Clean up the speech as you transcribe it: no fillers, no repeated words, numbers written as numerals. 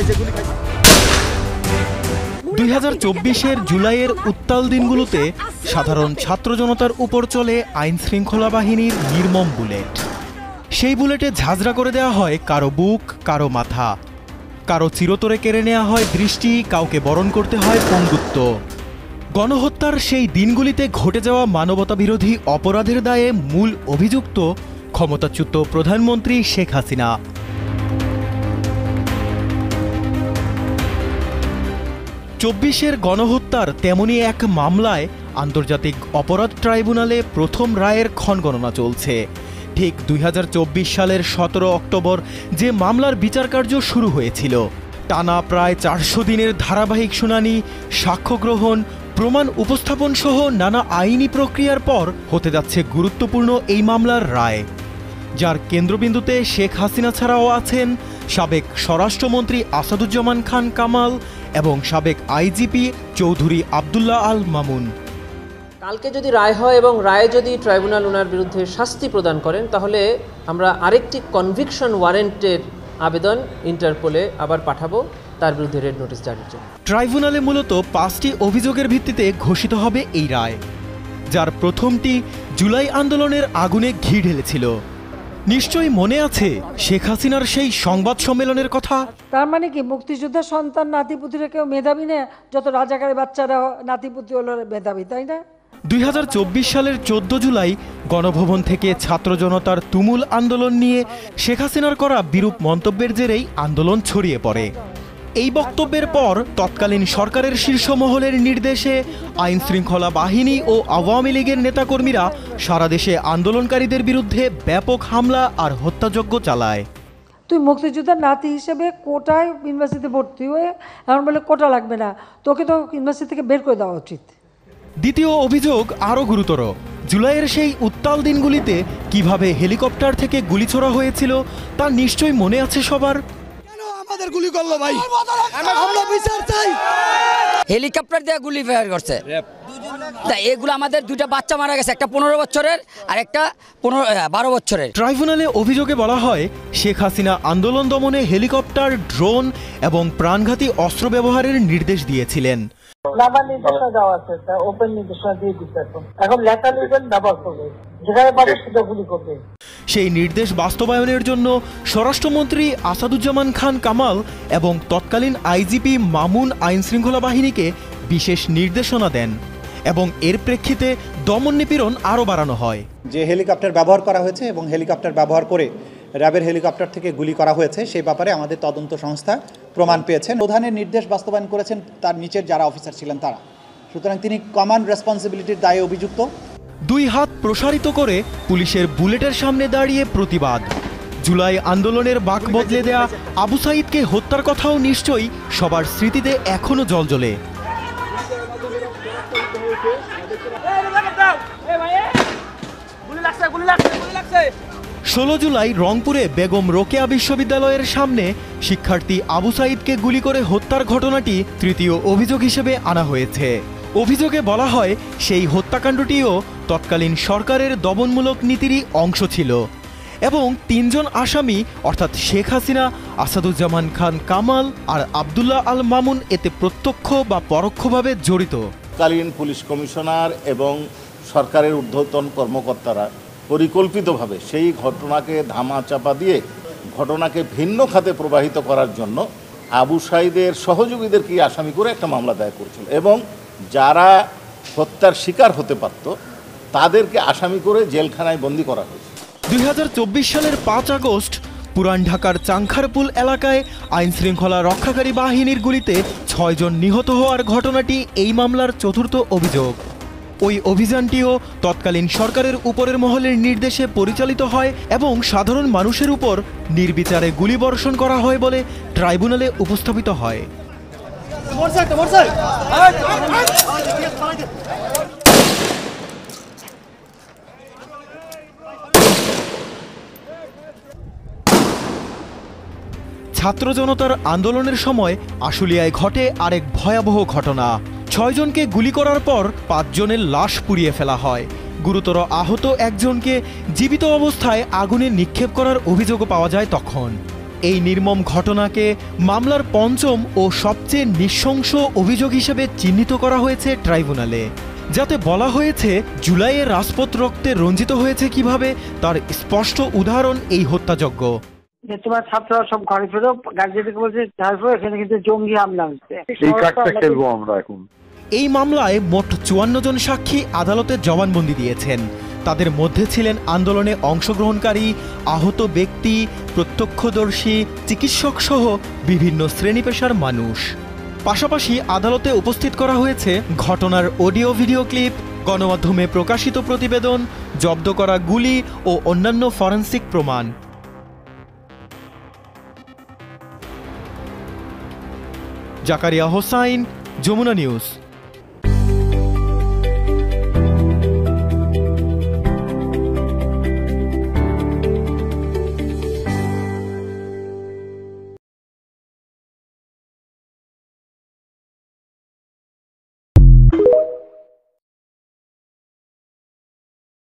2024-এর জুলাইয়ের উত্তাল দিনগুলোতে সাধারণ ছাত্র জনতার উপর চলে আইন শৃঙ্খলা বাহিনীর নির্মম বুলেট। সেই বুলেটে ঝাঁঝরা করে দেওয়া হয় কারো বুক, কারো মাথা, কারো চিরতরে কেড়ে নেওয়া হয় দৃষ্টি, কাউকে বরণ করতে হয় পঙ্গুত্ব। গণহত্যার সেই দিনগুলিতে ঘটে যাওয়া মানবতাবিরোধী অপরাধের দায়ে মূল অভিযুক্ত ক্ষমতাচ্যুত প্রধানমন্ত্রী শেখ হাসিনা। 24-এর গণহত্যার তেমনই এক মামলায় আন্তর্জাতিক অপরাধ ট্রাইব্যুনালে প্রথম রায়ের ক্ষণগণনা চলছে। ঠিক 2024 সালের 17 অক্টোবর যে মামলার বিচারকার্য শুরু হয়েছিল, টানা প্রায় 400 দিনের ধারাবাহিক শুনানি, সাক্ষ্য গ্রহণ, প্রমাণ উপস্থাপন সহ নানা আইনি প্রক্রিয়ার পর হতে যাচ্ছে গুরুত্বপূর্ণ এই মামলার রায়, যার কেন্দ্রবিন্দুতে শেখ হাসিনা ছাড়াও আছেন সাবেক স্বরাষ্ট্রমন্ত্রী আসাদুজ্জামান খান কামাল এবং সাবেক আইজিপি চৌধুরী আবদুল্লাহ আল মামুন। কালকে যদি রায় হয় এবং রায় যদি ট্রাইব্যুনাল ওনার বিরুদ্ধে শাস্তি প্রদান করেন, তাহলে আমরা আরেকটি কনভিকশন ওয়ারেন্টের আবেদন ইন্টারপোলে আবার পাঠাবো তার বিরুদ্ধে রেড নোটিশ জারির জন্য। ট্রাইব্যুনালে মূলত 5টি অভিযোগের ভিত্তিতে ঘোষিত হবে এই রায়, যার প্রথমটি জুলাই আন্দোলনের আগুনে ঘি ঢেলেছিল। নিশ্চয়ই মনে আছে শেখ হাসিনার সেই সংবাদ সম্মেলনের কথা। তার মানে কি মুক্তিযোদ্ধার সন্তান নাতিপুতিরা কেউ মেধাবী না? যত রাজাকারের বাচ্চারা নাতিপুতি হলো মেধাবী, তাই না? 2024 সালের 14 জুলাই গণভবন থেকে ছাত্র জনতার তুমুল আন্দোলন নিয়ে শেখ হাসিনার করা বিরূপ মন্তব্যের জেরেই আন্দোলন ছড়িয়ে পড়ে। এই বক্তব্যের পর তৎকালীন সরকারের শীর্ষ মহলের নির্দেশে আইন শৃঙ্খলা বাহিনী ও আওয়ামী লীগের নেতাকর্মীরা সারা দেশে আন্দোলনকারীদের বিরুদ্ধে ব্যাপক হামলা আর হত্যাযজ্ঞ চালায়। তুই মুক্তিযোদ্ধার নাতি হিসেবে কোটায় ইউনিভার্সিটিতে ভর্তি হয়ে এমন বলে কোটা লাগবে না, তোকে তো ইউনিভার্সিটি থেকে বের করে দেওয়া উচিত। দ্বিতীয় অভিযোগ আরও গুরুতর। জুলাইয়ের সেই উত্তাল দিনগুলিতে কিভাবে হেলিকপ্টার থেকে গুলি ছোড়া হয়েছিল তা নিশ্চয়ই মনে আছে সবার। আমাদের গুলি করলো ভাই, আমরা বিচার চাই। হেলিকপ্টার দিয়ে গুলি ফায়ার করছে। এগুলো আমাদের দুইটা বাচ্চা মারা গেছে, একটা 15 বছরের আর একটা 12 বছরের। ট্রাইব্যুনালে অভিযোগে বলা হয় শেখ হাসিনা আন্দোলন দমনে হেলিকপ্টার, ড্রোন এবং প্রাণঘাতী অস্ত্র ব্যবহারের নির্দেশ দিয়েছিলেন। নির্দেশনা দেওয়া আছে, ওপেন নির্দেশনা দিয়ে দিচ্ছে, এখন লেখা লিখবেন ব্যবহার করবে, যেখানে পাবে সেটা গুলি করবে। সেই নির্দেশ বাস্তবায়নের জন্য স্বরাষ্ট্রমন্ত্রী আসাদুজ্জামান খান কামাল এবং তৎকালীন আইজিপি মামুন আইন শৃঙ্খলা বাহিনীকে বিশেষ নির্দেশনা দেন এবং এর প্রেক্ষিতে দমন নিপীড়ন আরও বাড়ানো হয়। যে হেলিকপ্টার ব্যবহার করা হয়েছে এবং হেলিকপ্টার ব্যবহার করে র্যাবের হেলিকপ্টার থেকে গুলি করা হয়েছে, সেই ব্যাপারে আমাদের তদন্ত সংস্থা প্রমাণ পেয়েছেন। প্রধানের নির্দেশ বাস্তবায়ন করেছেন তার নিচের যারা অফিসার ছিলেন তারা, সুতরাং তিনি কমান্ড রেসপন্সিবিলিটির দায়ে অভিযুক্ত। 2 হাত প্রসারিত করে পুলিশের বুলেটের সামনে দাঁড়িয়ে প্রতিবাদ। জুলাই আন্দোলনের বাঁক বদলে দেয়া আবু সাঈদকে হত্যার কথাও নিশ্চয়ই সবার স্মৃতিতে এখনো জ্বলজ্বলে। 16 জুলাই রংপুরে বেগম রোকেয়া বিশ্ববিদ্যালয়ের সামনে শিক্ষার্থী আবু সাঈদকে গুলি করে হত্যার ঘটনাটি তৃতীয় অভিযোগ হিসেবে আনা হয়েছে। অভিযোগে বলা হয় সেই হত্যাকাণ্ডটিও তৎকালীন সরকারের দমনমূলক নীতিরই অংশ ছিল এবং 3 জন আসামি অর্থাৎ শেখ হাসিনা, আসাদুজ্জামান খান কামাল আর আবদুল্লাহ আল মামুন এতে প্রত্যক্ষ বা পরোক্ষভাবে জড়িত। তৎকালীন পুলিশ কমিশনার এবং সরকারের ঊর্ধ্বতন কর্মকর্তারা পরিকল্পিতভাবে সেই ঘটনাকে ধামাচাপা দিয়ে ঘটনাকে ভিন্ন খাতে প্রবাহিত করার জন্য আবু সাঈদের সহযোগীদেরকে আসামি করে একটা মামলা দায়ের করেছিল এবং যারা হত্যার শিকার হতে পারত তাদেরকে আসামি করে জেলখানায় বন্দী করা হয়েছে। 2024 সালের 5 আগস্ট পুরান ঢাকার চাংখারপুল এলাকায় আইন শৃঙ্খলা রক্ষাকারী বাহিনীর গুলিতে 6 জন নিহত হওয়ার ঘটনাটি এই মামলার চতুর্থ অভিযোগ। ওই অভিযানটিও তৎকালীন সরকারের উপরের মহলের নির্দেশে পরিচালিত হয় এবং সাধারণ মানুষের উপর নির্বিচারে গুলিবর্ষণ করা হয় বলে ট্রাইব্যুনালে উপস্থাপিত হয়। ছাত্র জনতার আন্দোলনের সময় আশুলিয়ায় ঘটে আরেক ভয়াবহ ঘটনা। 6 জনকে গুলি করার পর 5 জনের লাশ পুড়িয়ে ফেলা হয়। গুরুতর আহত একজনকে জীবিত অবস্থায় আগুনে নিক্ষেপ করার অভিযোগও পাওয়া যায় তখন। এই নির্মম ঘটনাকে মামলার পঞ্চম ও সবচেয়ে নৃশংস অভিযোগ হিসেবে চিহ্নিত করা হয়েছে ট্রাইব্যুনালে, যাতে বলা হয়েছে জুলাইয়ের রাজপথ রক্তে রঞ্জিত হয়েছে কিভাবে তার স্পষ্ট উদাহরণ এই হত্যাযজ্ঞ। তোমার ছাত্ররা সব ঘরে ফেরো, গার্জিয়ানকে বলছে এখানে কিন্তু জঙ্গি হামলা হচ্ছে। এই মামলায় মোট 54 জন সাক্ষী আদালতে জবানবন্দি দিয়েছেন। তাদের মধ্যে ছিলেন আন্দোলনে অংশগ্রহণকারী, আহত ব্যক্তি, প্রত্যক্ষদর্শী, চিকিৎসক সহ বিভিন্ন শ্রেণী পেশার মানুষ। পাশাপাশি আদালতে উপস্থিত করা হয়েছে ঘটনার অডিও ভিডিও ক্লিপ, গণমাধ্যমে প্রকাশিত প্রতিবেদন, জব্দ করা গুলি ও অন্যান্য ফরেনসিক প্রমাণ। জাকারিয়া হোসাইন, যমুনা নিউজ।